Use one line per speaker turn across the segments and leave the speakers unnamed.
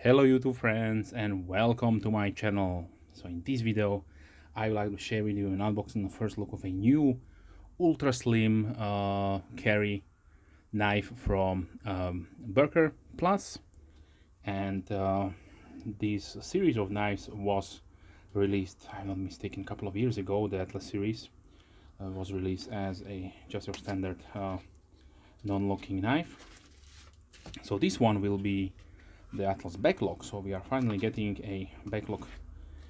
Hello YouTube friends and welcome to my channel. So in this video I would like to share with you an unboxing, the first look of a new ultra slim carry knife from Boker Plus. And this series of knives was released, if I'm not mistaken, a couple of years ago. The Atlas series was released as just your standard non-locking knife. So this one will be the Atlas Backlock. So we are finally getting a backlock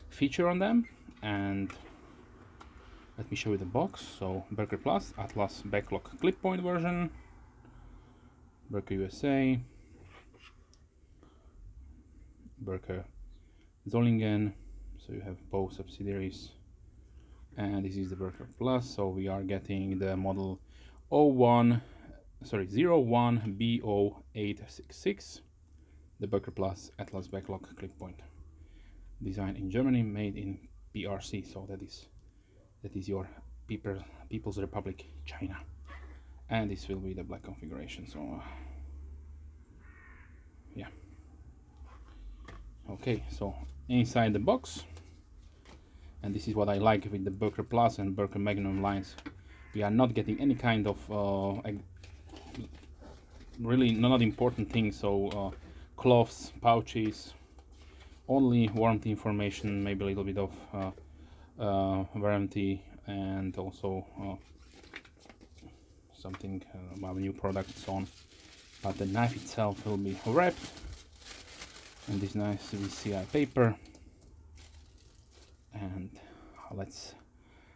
feature on them, and let me show you the box. So Boker Plus Atlas Backlock clip point version, Boker USA, Boker Zollingen. So you have both subsidiaries, and this is the Boker Plus. So we are getting the model 01B0866, the Boker Plus Atlas Backlock clip point, designed in Germany, made in PRC. So that is your People's Republic China, and this will be the black configuration. So yeah, okay, so inside the box, and this is what I like with the Boker Plus and Boker Magnum lines, we are not getting any kind of really not important things. So cloths, pouches, only warranty information, maybe a little bit of warranty, and also something about new products on. But the knife itself will be wrapped in this nice VCI paper, and let's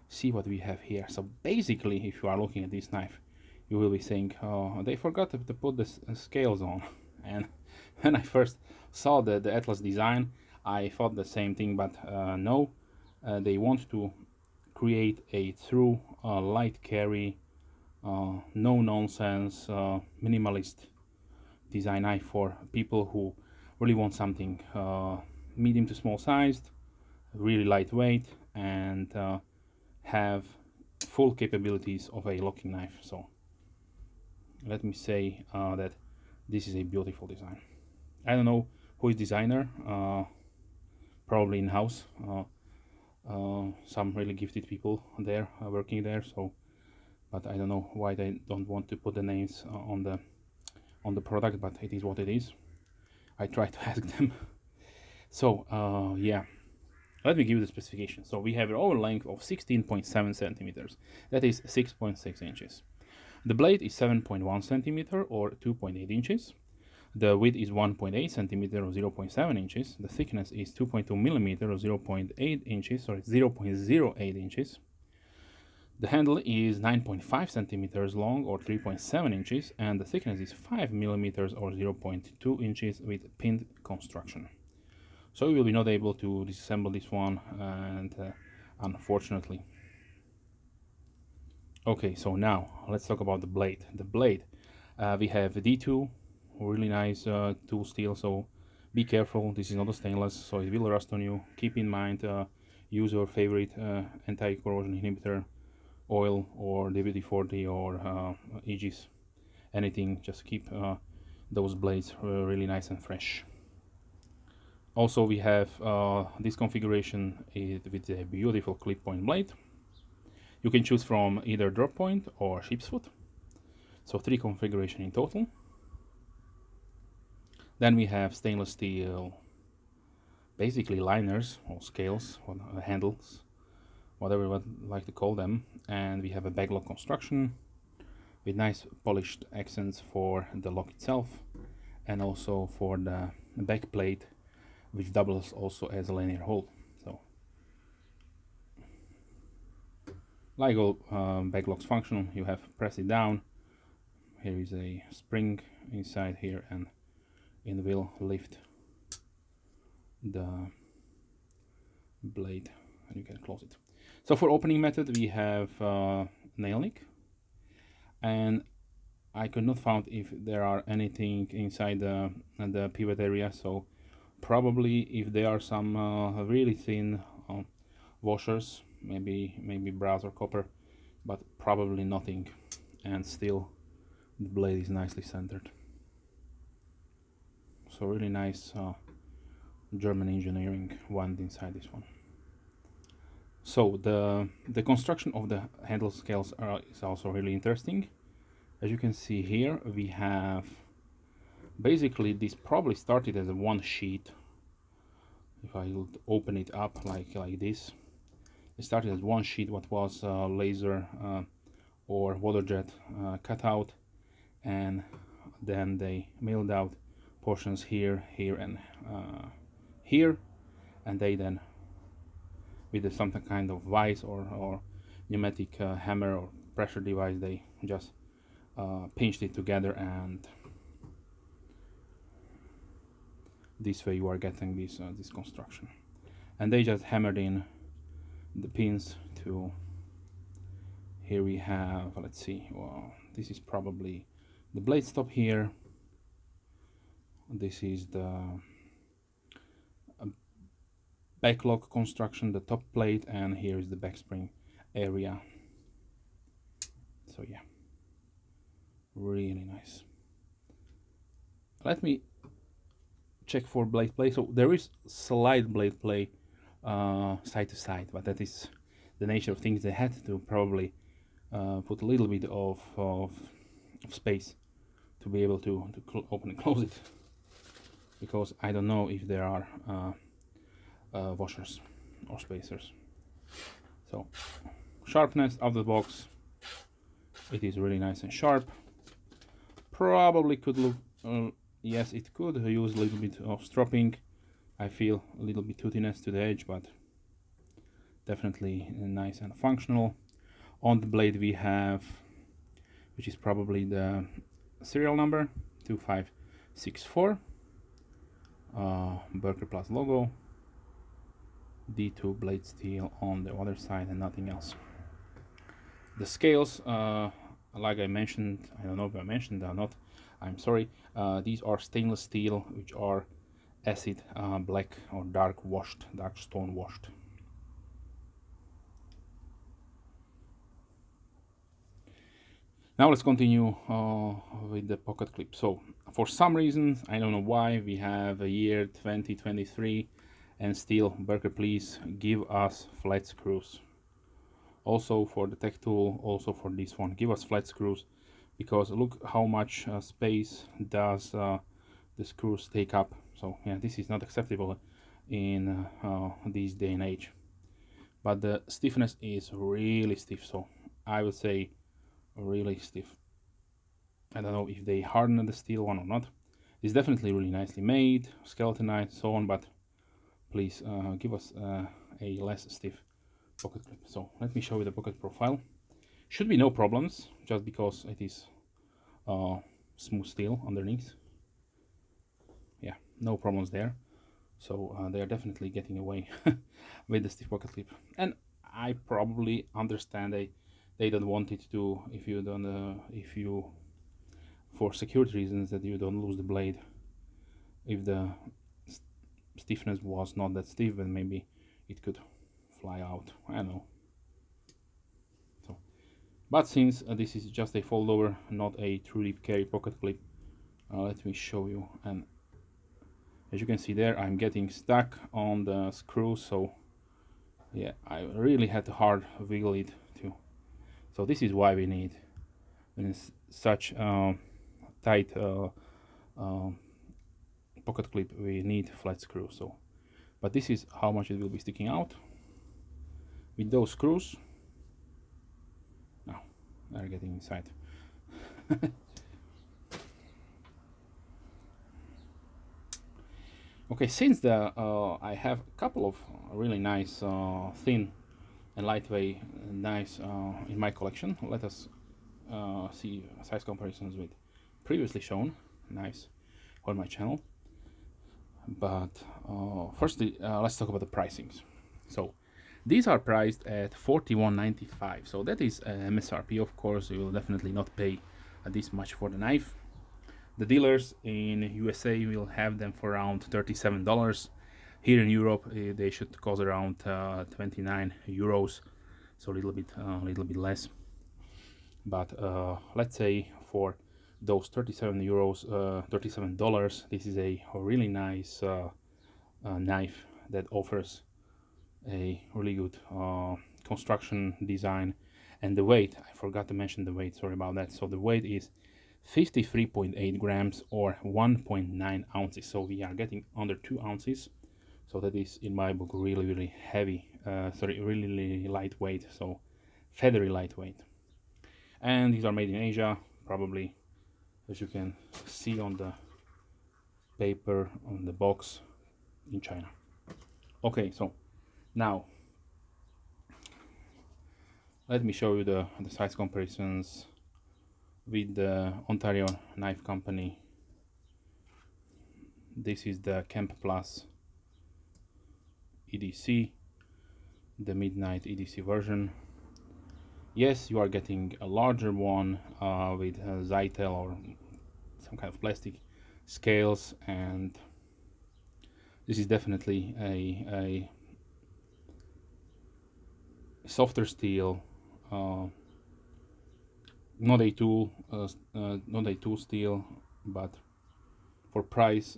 see what we have here. So basically, if you are looking at this knife, you will be saying, oh, they forgot to put the scales on. And when I first saw the Atlas design, I thought the same thing, but no, they want to create a true light carry, no nonsense, minimalist design knife for people who really want something medium to small sized, really lightweight, and have full capabilities of a locking knife. So let me say that this is a beautiful design. I don't know who is designer, probably in-house, some really gifted people there working there. So, but I don't know why they don't want to put the names on the product, but it is what it is. I tried to ask them. So yeah, let me give you the specification. So we have an overall length of 16.7 centimeters, that is 6.6 inches. The blade is 7.1 centimeter or 2.8 inches. The width is 1.8 centimeter or 0.7 inches. The thickness is 2.2 millimeter or 0.8 inches, sorry, 0.08 inches. The handle is 9.5 centimeters long or 3.7 inches, and the thickness is 5 millimeters or 0.2 inches with pinned construction. So we will be not able to disassemble this one, and unfortunately. Okay, so now let's talk about the blade. The blade, we have D2, really nice tool steel, so be careful. This is not a stainless, so it will rust on you. Keep in mind, use your favorite anti-corrosion inhibitor oil or WD-40 or Aegis, anything. Just keep those blades really nice and fresh. Also, we have this configuration with a beautiful clip point blade. You can choose from either drop point or sheep's foot. So 3 configurations in total. Then we have stainless steel, basically liners or scales or handles, whatever you would like to call them. And we have a backlock construction with nice polished accents for the lock itself, and also for the back plate, which doubles also as a linear hole. So like all backlocks function, you have press it down. Here is a spring inside here, and it will lift the blade and you can close it. So for opening method, we have nail nick, and I could not find if there are anything inside the pivot area. So probably if there are some really thin washers, maybe brass or copper, but probably nothing. And still the blade is nicely centered. So really nice German engineering went inside this one. So the construction of the handle scales is also really interesting. As you can see here, we have basically this probably started as a one sheet. If I would open it up like this, it started as one sheet what was laser or water jet cutout, and then they milled out portions here, here, and here, and they then with some kind of vise or pneumatic hammer or pressure device, they just pinched it together, and this way you are getting this construction. And they just hammered in the pins to here. We have, let's see, well, this is probably the blade stop here. This is the backlock construction, the top plate, and here is the backspring area. So yeah, really nice. Let me check for blade play. So there is slight blade play side to side, but that is the nature of things. They had to probably put a little bit of space to be able to open and close it, because I don't know if there are washers or spacers. So sharpness of the box, it is really nice and sharp. Probably could look yes, it could use a little bit of stropping. I feel a little bit toothiness to the edge, but definitely nice and functional. On the blade we have, which is probably the serial number 2564, Boker Plus logo, D2 blade steel on the other side and nothing else. The scales, like I mentioned, I don't know if I mentioned or not, I'm sorry, these are stainless steel, which are acid black or dark stone washed. Now let's continue with the pocket clip. So for some reasons, I don't know why, we have a year 2023 and still, Boker, please give us flat screws. Also for the tech tool, also for this one, give us flat screws, because look how much space does the screws take up. So yeah, this is not acceptable in this day and age. But the stiffness is really stiff, so I would say really stiff. I don't know if they harden the steel one or not. It's definitely really nicely made, skeletonized, so on, but please give us a less stiff pocket clip. So let me show you the pocket profile. Should be no problems, just because it is smooth steel underneath. Yeah, no problems there. So they are definitely getting away with the stiff pocket clip, and I probably understand they don't want it to, if you don't for security reasons, that you don't lose the blade. If the stiffness was not that stiff, then maybe it could fly out, I don't know. So, but since this is just a fold over, not a truly carry pocket clip, let me show you. And as you can see there, I'm getting stuck on the screw, so yeah, I really had to hard wiggle it too. So this is why we need, in such tight pocket clip, we need flat screws. So, but this is how much it will be sticking out with those screws. Now they're getting inside. Okay, since the I have a couple of really nice thin and lightweight knives in my collection, let us see size comparisons with previously shown knives on my channel. But firstly, let's talk about the pricings. So these are priced at $41.95, so that is MSRP. Of course, you will definitely not pay this much for the knife. The dealers in USA will have them for around $37. Here in Europe, they should cost around 29 euros, so a little bit less. But let's say for those 37 euros, $37, this is a really nice knife that offers a really good construction design. And the weight, I forgot to mention the weight, sorry about that. So the weight is 53.8 grams or 1.9 ounces. So we are getting under 2 ounces. So that is, in my book, really heavy, really lightweight, so feathery lightweight. And these are made in Asia, probably, as you can see on the paper on the box, in China. Okay, so now let me show you the size comparisons with the Ontario Knife Company. This is the Camp Plus EDC, the Midnight EDC version. Yes, you are getting a larger one with Zytel or some kind of plastic scales, and this is definitely a softer steel, not a tool steel, but for price,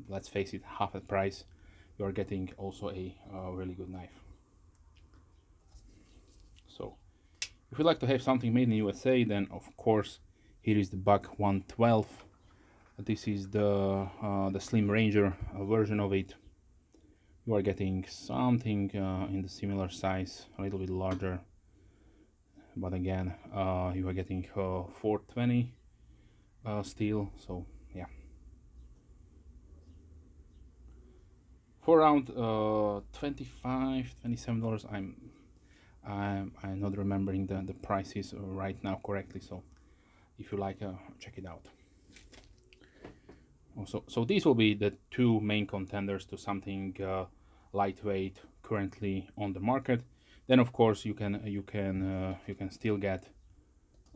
let's face it, half the price, you are getting also a really good knife. So if you'd like to have something made in USA, then of course here is the Buck 112. This is the Slim Ranger version of it. You are getting something in the similar size, a little bit larger, but again, you are getting 420 steel. So yeah, for around $27. I'm not remembering the prices right now correctly. So if you like, check it out. Also, so these will be the two main contenders to something lightweight currently on the market. Then of course you can still get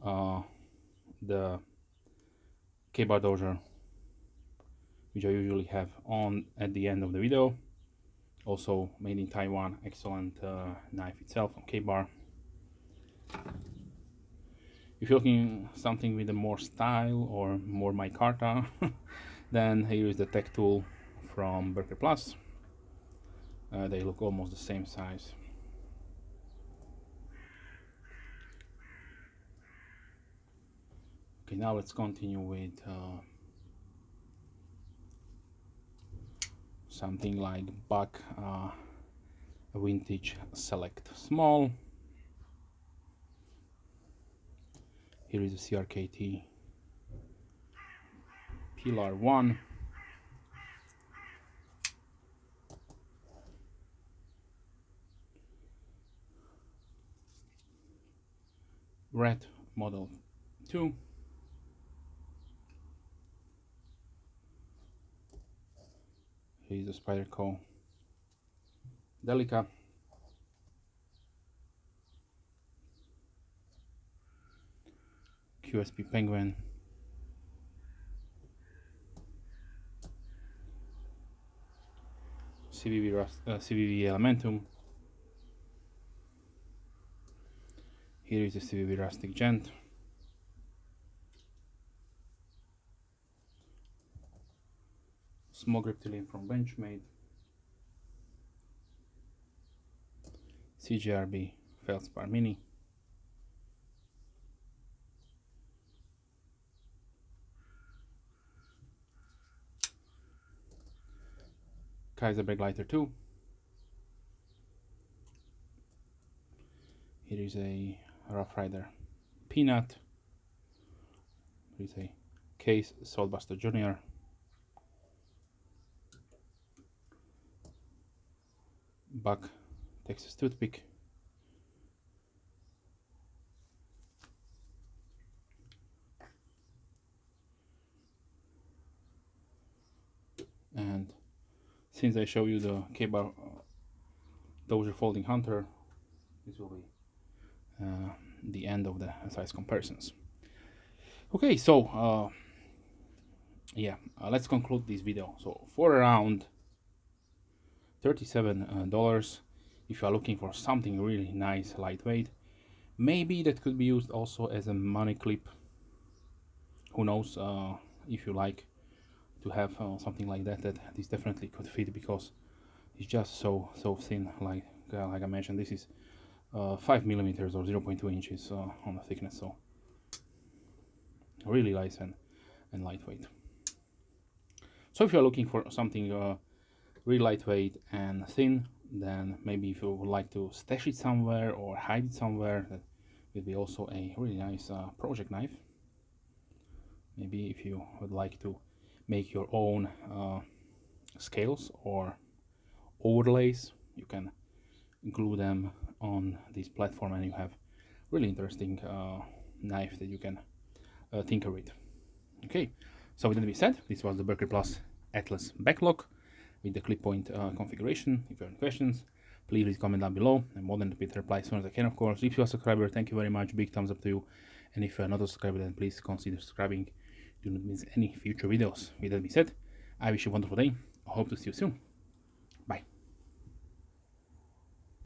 the K-Bar Dozer, which I usually have on at the end of the video. Also made in Taiwan, excellent knife itself on K-Bar. If you're looking something with a more style or more micarta, then here is the Tech Tool from Boker Plus. They look almost the same size. Okay, now let's continue with something like Buck Vintage Select Small. Here is a CRKT Pillar 1. Red Model 2. Here is a Spyderco Delica. QSP Penguin. CVV Elementum. Here is a CVV Rustic Gent. Small Reptilian from Benchmade. CGRB Feldspar Mini. Kaiser Backlighter 2. Here is a Rough Rider Peanut. Here is a Case Saltbuster Jr. Buck Texas Toothpick. And since I show you the K-Bar Dozer Folding Hunter, this will be the end of the size comparisons. Okay, so let's conclude this video. So for around $37, if you are looking for something really nice, lightweight, maybe that could be used also as a money clip. Who knows, if you like to have something like that this definitely could fit, because it's just so thin. Like I mentioned, this is 5 millimeters or 0.2 inches on the thickness, so really light and lightweight. So if you're looking for something really lightweight and thin, then maybe if you would like to stash it somewhere or hide it somewhere, that will be also a really nice project knife. Maybe if you would like to make your own scales or overlays, you can glue them on this platform and you have really interesting knife that you can tinker with. Okay, so with that being said, this was the Boker Plus Atlas Backlock with the clip point configuration. If you have any questions, please leave a comment down below. I'm more than happy to reply as soon as I can, of course. If you're a subscriber, thank you very much. Big thumbs up to you. And if you're not a subscriber, then please consider subscribing. Do not miss any future videos. With that being said, I wish you a wonderful day. I hope to see you soon.